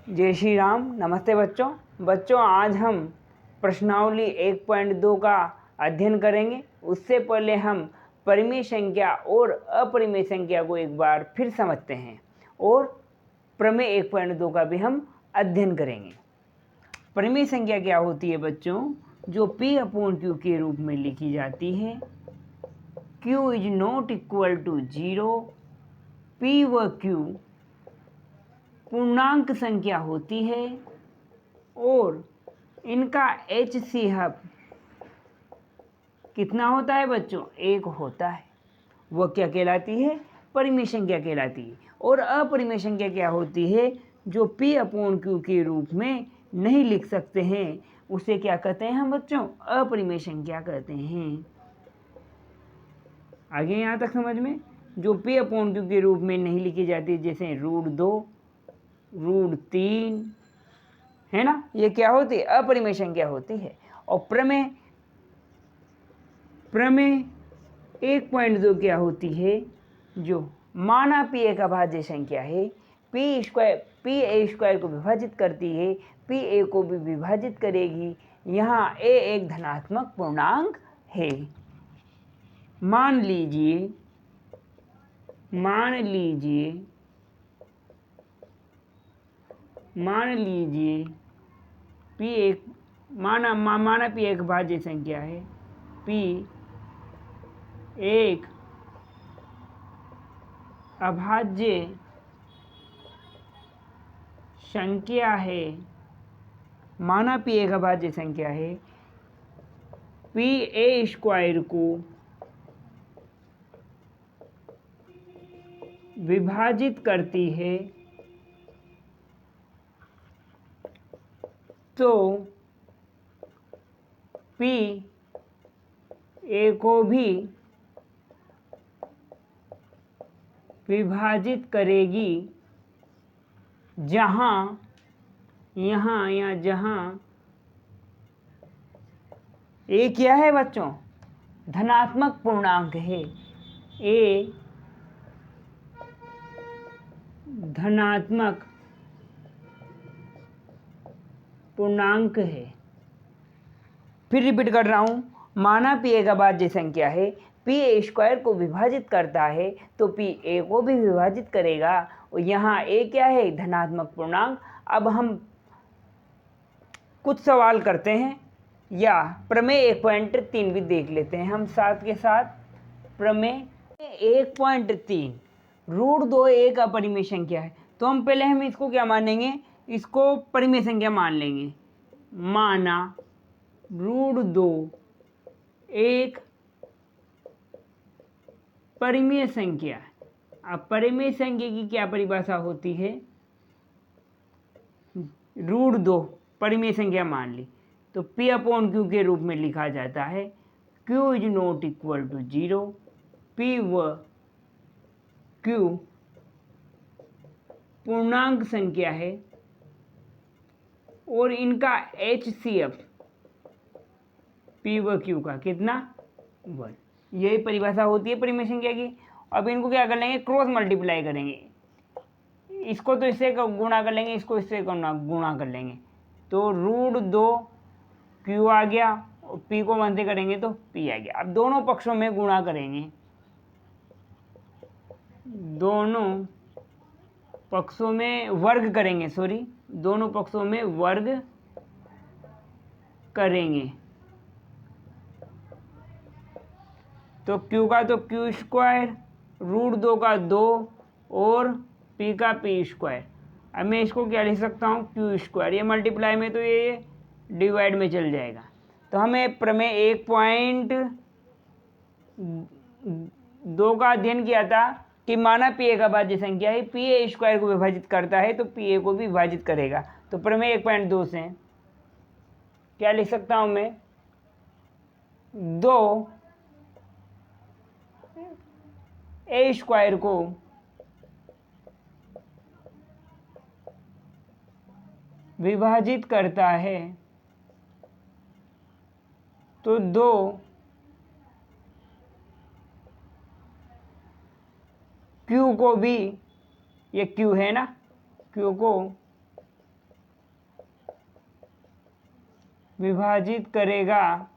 जय श्री राम। नमस्ते बच्चों आज हम प्रश्नावली 1.2 का अध्ययन करेंगे। उससे पहले हम परिमेय संख्या और अपरिमेय संख्या को एक बार फिर समझते हैं और प्रमेय 1.2 का भी हम अध्ययन करेंगे। परिमेय संख्या क्या होती है बच्चों? जो P/Q के रूप में लिखी जाती है। Q is not equal to 0। P व Q पूर्णांक संख्या होती है और इनका HCF कितना होता है बच्चों? 1 होता है। वह क्या कहलाती है? परिमेय संख्या कहलाती है। और अपरिमेय संख्या क्या होती है? जो P/Q के रूप में नहीं लिख सकते हैं, उसे क्या कहते हैं हम बच्चों? अपरिमेय संख्या कहते हैं। आगे यहाँ तक समझ में? जो P/Q के रूप में नहीं लिखी जाती, जैसे √2, √3, है ना, ये क्या होती है? अपरिमेय संख्या होती है। और प्रमेय 1.2 क्या होती है? जो माना P एक अभाज्य संख्या है, P/A² को विभाजित करती है, PA को भी विभाजित करेगी। यहाँ A एक धनात्मक पूर्णांक है। मान लीजिए P एक माना P एक भाज्य संख्या है, P एक अभाज्य संख्या है। माना P एक अभाज्य संख्या है, PA² को विभाजित करती है, तो PA को भी विभाजित करेगी, जहाँ A क्या है बच्चों? धनात्मक पूर्णांक है। A धनात्मक पूर्णांक है। फिर रिपीट कर रहा हूँ, माना P एक अभाज्य संख्या है, PA² को विभाजित करता है, तो PA को भी विभाजित करेगा। और यहाँ A क्या है? धनात्मक पूर्णांक। अब हम कुछ सवाल करते हैं या प्रमेय 1.3 भी देख लेते हैं हम साथ के साथ। प्रमेय 1.3, √2 एक अपरिमेय संख्या है, तो हम इसको क्या मानेंगे? इसको परिमेय संख्या मान लेंगे। माना √2 एक परिमेय संख्या है। अब परिमेय संख्या की क्या परिभाषा होती है? √2 परिमेय संख्या मान ली, तो P/Q के रूप में लिखा जाता है। Q is not equal to 0। P व Q पूर्णांक संख्या है और इनका HCF P व Q का कितना? 1। यही परिभाषा होती है परिमेय संख्या की। अब इनको क्या कर लेंगे? क्रॉस मल्टीप्लाई करेंगे। इसको तो इससे गुणा कर लेंगे, इसको इससे गुणा कर लेंगे, तो √2 Q आ गया और P को 1 से करेंगे तो P आ गया। अब दोनों पक्षों में गुणा करेंगे, दोनों पक्षों में वर्ग करेंगे, तो Q का तो Q², √2 का 2 और P का P²। अब मैं इसको क्या लिख सकता हूँ? Q²। ये मल्टीप्लाई में तो ये डिवाइड में चल जाएगा। तो हमें प्रमेय 1.2 का अध्ययन किया था कि माना P एक अभाज्य संख्या है, PA² को विभाजित करता है, तो PA को भी विभाजित करेगा। तो प्रमेय 1.2 से क्या लिख सकता हूँ मैं? 2 A² को विभाजित करता है, तो 2 Q को भी, ये Q है ना, Q को विभाजित करेगा,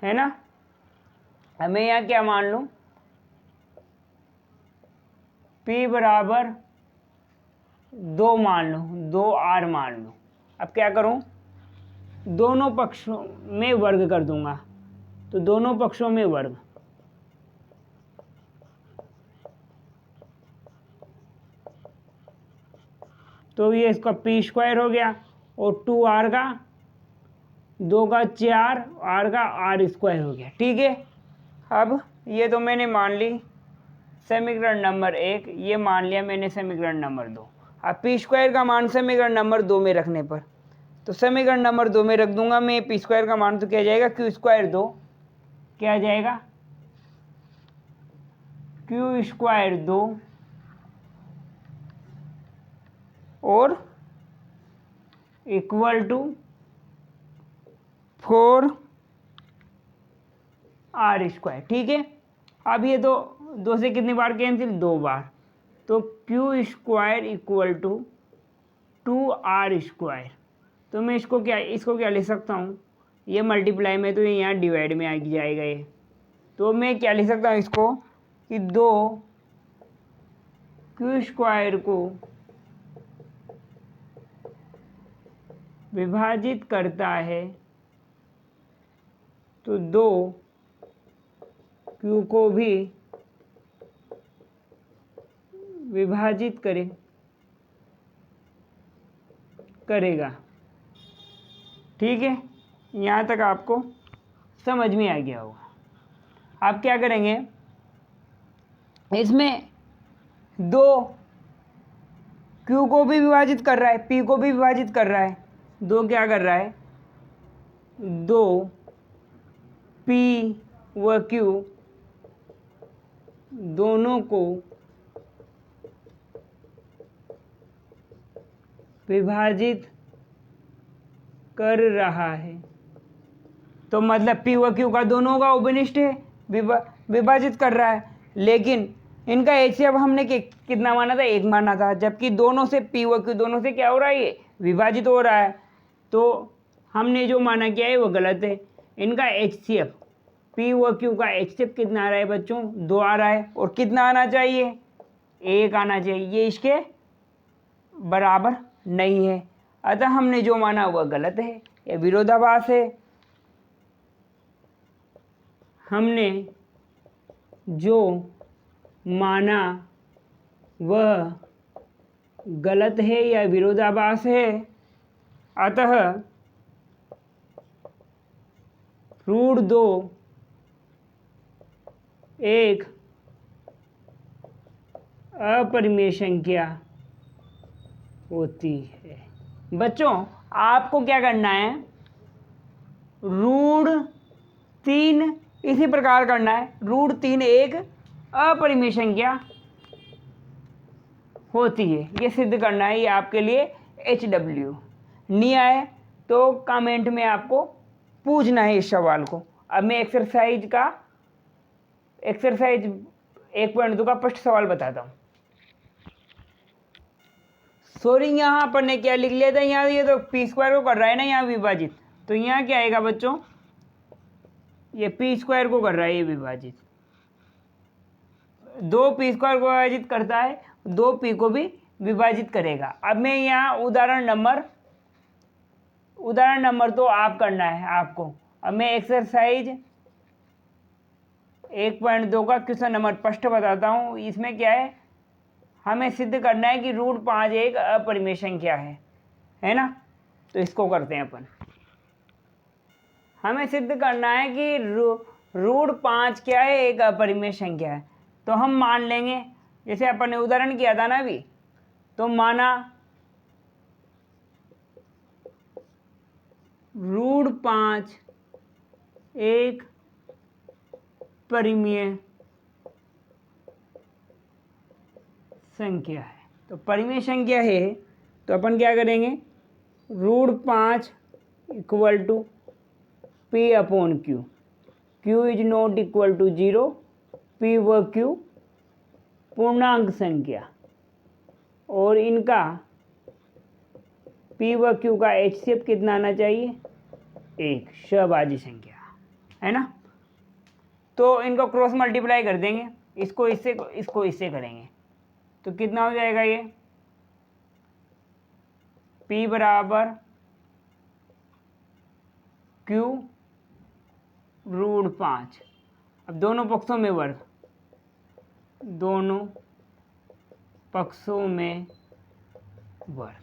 है ना। अब मैं यहाँ क्या मान लूँ, P बराबर 2 मान लूँ, 2R मान लूँ। अब क्या करूँ, दोनों पक्षों में वर्ग कर दूंगा, तो दोनों पक्षों में वर्ग, तो ये इसका P² हो गया, और 2R का 2 का 4, R का R² हो गया। ठीक है, अब ये तो मैंने मान ली समीकरण नंबर 1, ये मान लिया मैंने समीकरण नंबर 2। अब P² का मान समीकरण नंबर 2 में रखने पर, तो समीकरण नंबर 2 में रख दूंगा मैं P² का मान, तो क्या जाएगा, Q² 2, क्या जाएगा, Q² 2 और इक्वल टू 4R²। ठीक है, अब ये तो 2 से कितनी बार कैंसिल, 2 बार, तो Q² इक्वल टू 2R²। तो मैं इसको क्या लिख सकता हूँ, ये मल्टीप्लाई में तो ये यहाँ डिवाइड में आ जाएगा ये, तो मैं क्या लिख सकता हूँ इसको कि 2 Q² को विभाजित करता है, तो 2 Q को भी विभाजित करेगा। ठीक है, यहाँ तक आपको समझ में आ गया होगा। आप क्या करेंगे, इसमें 2 Q को भी विभाजित कर रहा है, P को भी विभाजित कर रहा है, 2 क्या कर रहा है, 2 P व Q दोनों को विभाजित कर रहा है। तो मतलब P व Q का दोनों का उपनिष्ठ है, विभाजित कर रहा है, लेकिन इनका HCF हमने कितना माना था, 1 माना था, जबकि दोनों से P व Q दोनों से क्या हो रहा है, ये विभाजित हो रहा है। तो हमने जो माना किया है वो गलत है। इनका HCF, P व Q का HCF कितना आ रहा है बच्चों, 2 आ रहा है, और कितना आना चाहिए, 1 आना चाहिए, ये इसके बराबर नहीं है। अतः हमने जो माना वह गलत है, यह विरोधाभास है। हमने जो माना वह गलत है या विरोधाभास है, अतः √2 एक अपरिमेय संख्या होती है। बच्चों आपको क्या करना है, √3 इसी प्रकार करना है, √3 एक अपरिमेय संख्या होती है, ये सिद्ध करना है। ये आपके लिए HW नहीं आए तो कमेंट में आपको पूछना है इस सवाल को। अब मैं एक्सरसाइज 1.2 का फर्स्ट सवाल बताता हूँ। सॉरी, यहाँ पर ने क्या लिख लिया था, यहाँ ये तो P² को कर रहा है ना यहाँ विभाजित, तो यहाँ क्या आएगा बच्चों, ये P² को कर रहा है ये विभाजित, 2 P² को विभाजित करता है, 2 P को भी विभाजित करेगा। अब मैं यहाँ उदाहरण नंबर तो आप करना है आपको। अब मैं एक्सरसाइज 1.2 का क्वेश्चन नंबर फर्स्ट बताता हूँ। इसमें क्या है, हमें सिद्ध करना है कि √5 एक अपरिमेय संख्या है ना। तो इसको करते हैं अपन। हमें सिद्ध करना है कि √5 क्या है, एक अपरिमेय संख्या है। तो हम मान लेंगे, जैसे अपन ने उदाहरण किया था ना अभी, तो माना √5 एक परिमेय संख्या है। तो परिमेय संख्या है तो अपन क्या करेंगे, √5 equal to P/Q, Q is not equal to 0, P व Q पूर्णांक संख्या और इनका पी व क्यू का HCF कितना आना चाहिए, 1, सहभाज्य संख्या, है ना। तो इनको क्रॉस मल्टीप्लाई कर देंगे, इसको इससे करेंगे तो कितना हो जाएगा ये, P बराबर Q रूट 5। अब दोनों पक्षों में वर्ग, दोनों पक्षों में वर्ग,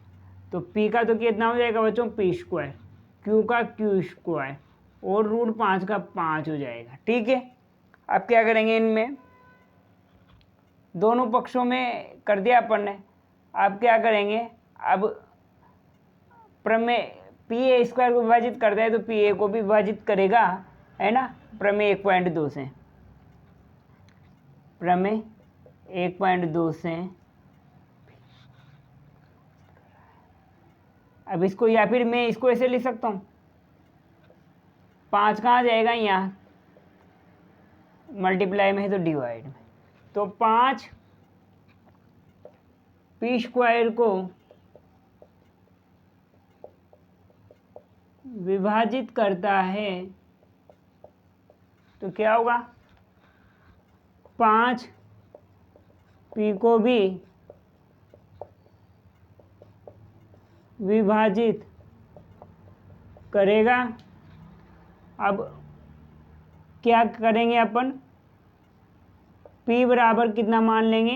तो P का तो कितना हो जाएगा बच्चों, P², Q का Q² और रूट 5 का 5 हो जाएगा। ठीक है, अब क्या करेंगे, इनमें दोनों पक्षों में कर दिया अपन ने। अब क्या करेंगे, अब प्रमेय PA² को विभाजित करता है तो PA को भी विभाजित करेगा, है ना, प्रमेय 1.2 से, प्रमेय 1.2 से। अब इसको, या फिर मैं इसको ऐसे लिख सकता हूँ, 5 कहाँ जाएगा, यहाँ मल्टीप्लाई में है तो डिवाइड में, तो 5 P² को विभाजित करता है तो क्या होगा, 5 P को भी विभाजित करेगा। अब क्या करेंगे अपन, P बराबर कितना मान लेंगे,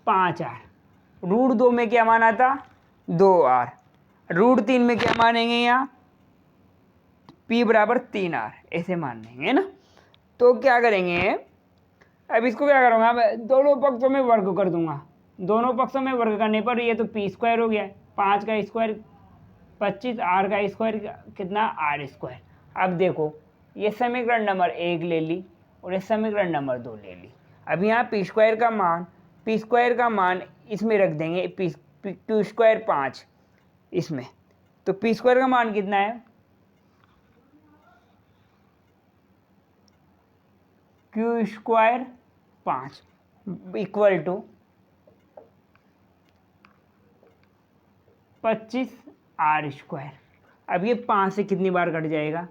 5R, रूट 2 में क्या माना था, 2R, रूट 3 में क्या मानेंगे, यहाँ P बराबर 3R, ऐसे मान लेंगे, है ना। तो क्या करेंगे, अब इसको क्या करूँगा, मैं दोनों पक्षों में वर्ग कर दूंगा, दोनों पक्षों में वर्ग करने पर ये तो P² हो गया, 5 का स्क्वायर 25, R का स्क्वायर कितना, R²। अब देखो, ये समीकरण नंबर 1 ले ली और ये समीकरण नंबर 2 ले ली। अब यहाँ P² का मान इसमें रख देंगे, Q² 5 इसमें, तो P² का मान कितना है, Q² 5 इक्वल टू 25 R²। अब ये 5 से कितनी बार कट जाएगा,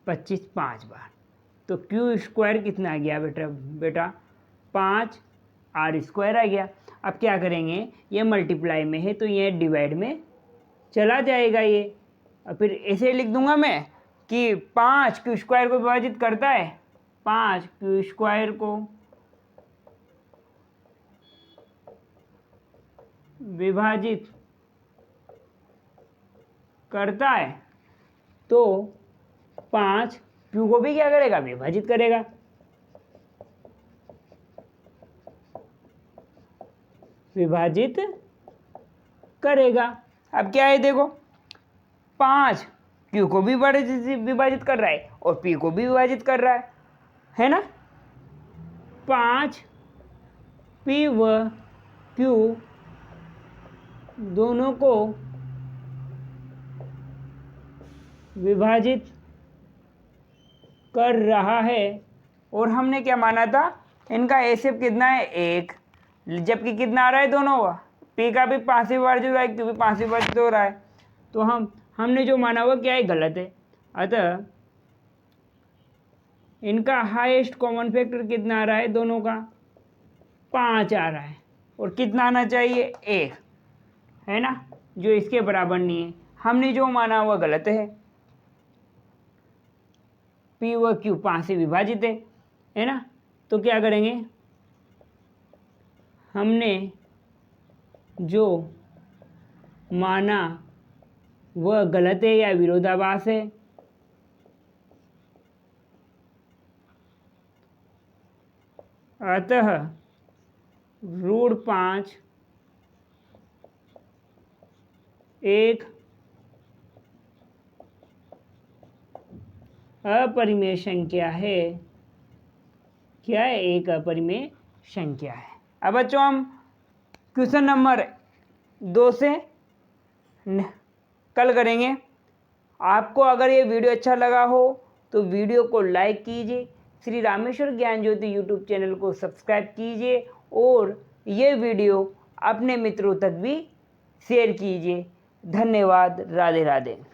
25 5 बार, तो Q² कितना आ गया बेटा 5 R² आ गया। अब क्या करेंगे, ये मल्टीप्लाई में है तो ये डिवाइड में चला जाएगा ये, और फिर ऐसे लिख दूंगा मैं कि 5 Q² को विभाजित करता है, 5 Q² को विभाजित करता है तो 5 Q को भी क्या करेगा, विभाजित करेगा। विभाजित करेगा। अब क्या है देखो, 5 Q को भी विभाजित कर रहा है और P को भी विभाजित कर रहा है ना। 5 P व Q दोनों को विभाजित कर रहा है, और हमने क्या माना था, इनका HCF कितना है, 1, जबकि कितना आ रहा है दोनों, P का भी 5 से विभाजित हो रहा है, Q भी 5 से विभाजित हो रहा है, तो हमने जो माना हुआ क्या है, गलत है। अतः इनका हाईएस्ट कॉमन फैक्टर कितना आ रहा है, दोनों का 5 आ रहा है, और कितना आना चाहिए, 1, है ना, जो इसके बराबर नहीं है। हमने जो माना हुआ गलत है, P व Q 5 से विभाजित है ना। तो क्या करेंगे, हमने जो माना वह गलत है या विरोधाभास है, अतः रूट 5 एक अपरिमेय संख्या है। क्या है, एक अपरिमेय संख्या है। अब बच्चों हम क्वेश्चन नंबर 2 से कल करेंगे। आपको अगर ये वीडियो अच्छा लगा हो तो वीडियो को लाइक कीजिए, श्री रामेश्वर ज्ञान ज्योति यूट्यूब चैनल को सब्सक्राइब कीजिए, और ये वीडियो अपने मित्रों तक भी शेयर कीजिए। धन्यवाद। राधे राधे।